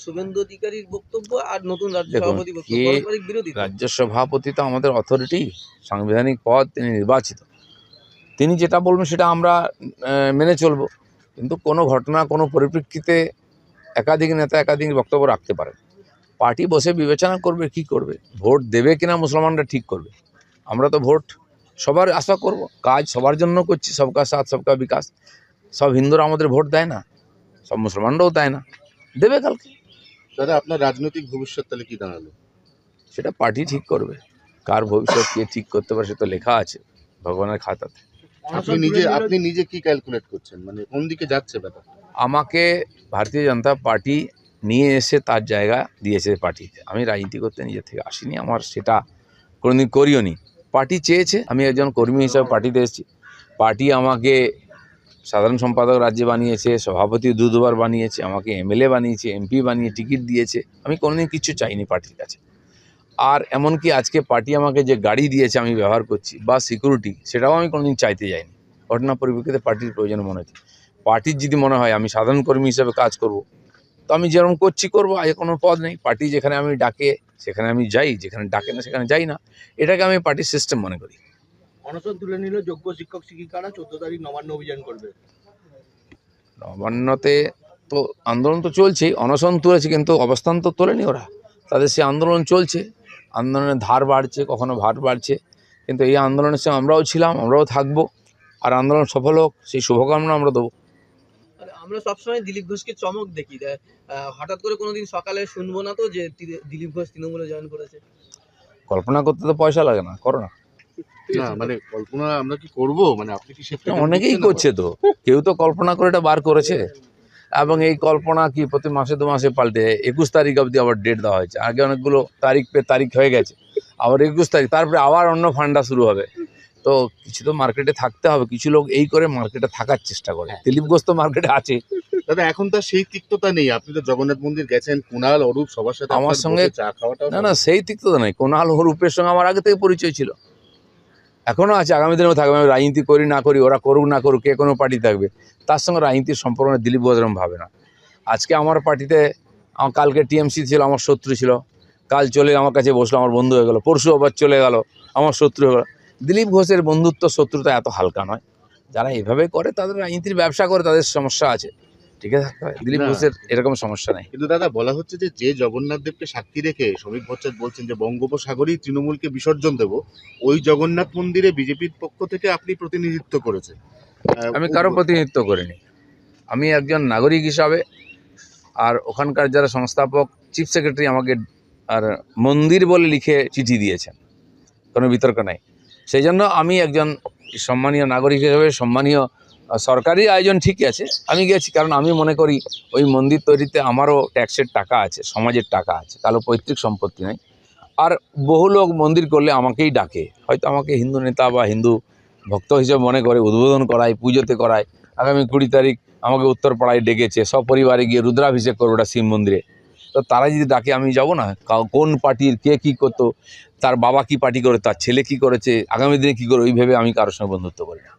শুভেন্দু অধিকারীর বক্তব্য আর নতুন রাজ্য দেখুন, সভাপতি বক্তব্য পারস্পরিক বিরোধী। রাজ্য সভাপতি তো আমাদের অথরিটি, সাংবিধানিক পদ, তিনি নির্বাচিত, তিনি যেটা বলবেন সেটা আমরা মেনে চলব। কিন্তু কোনো ঘটনা, কোনো পরিপ্রেক্ষিতে একাধিক নেতা একাধিক বক্তব্য রাখতে পারেন। পার্টি বসে বিবেচনা করবে কি করবে, ভোট দেবে কিনা মুসলমানরা ঠিক করবে। আমরা তো ভোট সবার আশা করব, কাজ সবার জন্য করছি, সবকা সাথ সবকা বিকাশ। সব হিন্দুরা আমাদের ভোট দেয় না, সব মুসলমানরাও দেয় না, দেবে কালকে। দাদা, আপনার রাজনৈতিক ভবিষ্যৎ তাহলে কি দাঁড়ালো? সেটা পার্টি ঠিক করবে, কার ভবিষ্যৎ কে ঠিক করতে পারে সে তো লেখা আছে ভগবানের খাতাতে। আপনি নিজে কি ক্যালকুলেট করছেন, মানে কোন দিকে যাচ্ছে ব্যাপারটা? আমাকে ভারতীয় জনতা পার্টি নিয়ে এসে তার জায়গা দিয়েছে পার্টিতে। আমি রাজনীতি করতে নিজের থেকে আসিনি, আমার সেটা কোনোদিন করিও নি। পার্টি চেয়েছে, আমি একজন কর্মী হিসাবে পার্টিতে এসেছি। পার্টি আমাকে সাধারণ সম্পাদক রাজ্যে বানিয়েছে, সভাপতি দুবার বানিয়েছে, আমাকে এমএলএ বানিয়েছে, এমপি বানিয়ে টিকিট দিয়েছে। আমি কোনোদিন কিছু চাইনি পার্টির কাছে। আর এমনকি আজকে পার্টি আমাকে যে গাড়ি দিয়েছে আমি ব্যবহার করছি বা সিকিউরিটি, সেটাও আমি কোনোদিন চাইতে যাইনি। ঘটনা পরিপ্রেক্ষিতে পার্টির প্রয়োজন মনে হচ্ছে। পার্টির যদি মনে হয় আমি সাধারণ কর্মী হিসেবে কাজ করব, তো আমি যেরকম করছি করবো, আগে কোনো পদ নেই। পার্টি যেখানে আমি ডাকে সেখানে আমি যাই, যেখানে ডাকে না সেখানে যাই না। এটাকে আমি পার্টির সিস্টেম মনে করি। অনশন তুলে নিল যোগ্য শিক্ষক শিক্ষিকারা, 14 তারিখ নবান্ন অভিযান করবে। নবান্নতে তো আন্দোলন তো চলছেই, অনশন তুলেছে, কিন্তু অবস্থান তো তোলেনি ওরা। তাদের সে আন্দোলন চলছে, আন্দোলনের ধার বাড়ছে, কখনো ভার বাড়ছে। কিন্তু এই আন্দোলনের সঙ্গে আমরাও ছিলাম, আমরাও থাকবো। আর আন্দোলন সফল হোক সেই শুভকামনা আমরা দেবো। আমরা সবসময় দিলীপ ঘোষকে চমক দেখি, হঠাৎ করে কোনোদিন সকালে শুনবো না তো যে দিলীপ ঘোষ তৃণমূলে জয়েন করেছে। কল্পনা করতে তো পয়সা লাগে না, করো না। না মানে কল্পনা আমরা কি করবো, মানে আপনি কি সেটা অনেকেই করছে তো, কেউ তো কল্পনা করে এটা বার করেছে। এবং এই কল্পনা কি প্রতি মাসে 2 মাসে পাল্টে 21 তারিখ অবধি আবার ডেট দেওয়া হয়েছে। আগে অনেকগুলো তারিখ হয়ে গেছে, আবার 21 তারিখ, তারপরে আবার অন্য ফান্ডা শুরু হবে। তো কিছু তো মার্কেটে থাকতে হবে, কিছু লোক এই করে মার্কেটে থাকার চেষ্টা করে। দিলীপ ঘোষ তো মার্কেটে আছে। দাদা, এখন তার সেই তিক্ততা নেই। আপনি তো জগন্নাথ মন্দির গেছেন, কুণাল, অরূপ সবার সাথে আমার সঙ্গে চা খাওয়াটা। না, সেই তিক্ততা নেই। কুণাল অরূপের সঙ্গে আমার আগে থেকে পরিচয় ছিল, এখনও আছে, আগামী দিনেও থাকবে। আমি রাজনীতি করি না করি, ওরা করুক না করুক, কে কোনো পার্টি থাকবে, তার সঙ্গে রাজনীতির সম্পর্ক দিলীপ ঘোষ এরকম ভাবে না। আজকে আমার পার্টিতে, কালকে টিএমসি ছিল, আমার শত্রু ছিল, কাল চলে আমার কাছে বসলো, আমার বন্ধু হয়ে গেল, পরশু আবার চলে গেল, আমার শত্রু হয়ে গেল। দিলীপ ঘোষের বন্ধুত্ব শত্রুতা এত হালকা নয়। যারা এভাবে করে তাদের রাজনীতির ব্যবসা করে, তাদের সমস্যা আছে, ঠিক আছে, থাকতে হয়। দিলীপ ঘোষের এরকম সমস্যা নেই। কিন্তু দাদা, বলা হচ্ছে যে জগন্নাথ দেবকে সাক্ষী রেখে শ্রমিক ভট্টাচার্য বলছেন যে বঙ্গোপসাগরেই তৃণমূলকে বিসর্জন দেব, ওই জগন্নাথ মন্দিরে বিজেপির পক্ষ থেকে আপনি প্রতিনিধিত্ব করেছেন। আমি কারো প্রতিনিধিত্ব করিনি। আমি একজন নাগরিক হিসাবে, আর ওখানকার যারা সংস্থাপক, চিফ সেক্রেটারি আমাকে আর মন্দির বলে লিখে চিঠি দিয়েছেন, কোনো বিতর্ক নাই। সেই জন্য আমি একজন সম্মানীয় নাগরিক হিসেবে, সম্মানীয় সরকারি আয়োজন ঠিকই আছে, আমি গেছি। কারণ আমি মনে করি ওই মন্দির তৈরিতে আমারও ট্যাক্সের টাকা আছে, সমাজের টাকা আছে, কারো পৈতৃক সম্পত্তি নেই। আর বহু লোক মন্দির করলে আমাকেই ডাকে, হয়তো আমাকে হিন্দু নেতা বা হিন্দু ভক্ত হিসেবে মনে করে, উদ্বোধন করায়, পুজোতে করায়। আগামী 20 তারিখ আমাকে উত্তরপাড়ায় ডেকেছে, সপরিবারে গিয়ে রুদ্রাভিষেক করবো ওটা শিব মন্দিরে। তো তারা যদি ডাকে আমি যাব না? কোন পার্টির কে কী করতো, তার বাবা কি পার্টি করে, তার ছেলে কি করেছে, আগামী দিনে কী করে, ওই ভেবে আমি কারোর সঙ্গে বন্ধুত্ব করি না।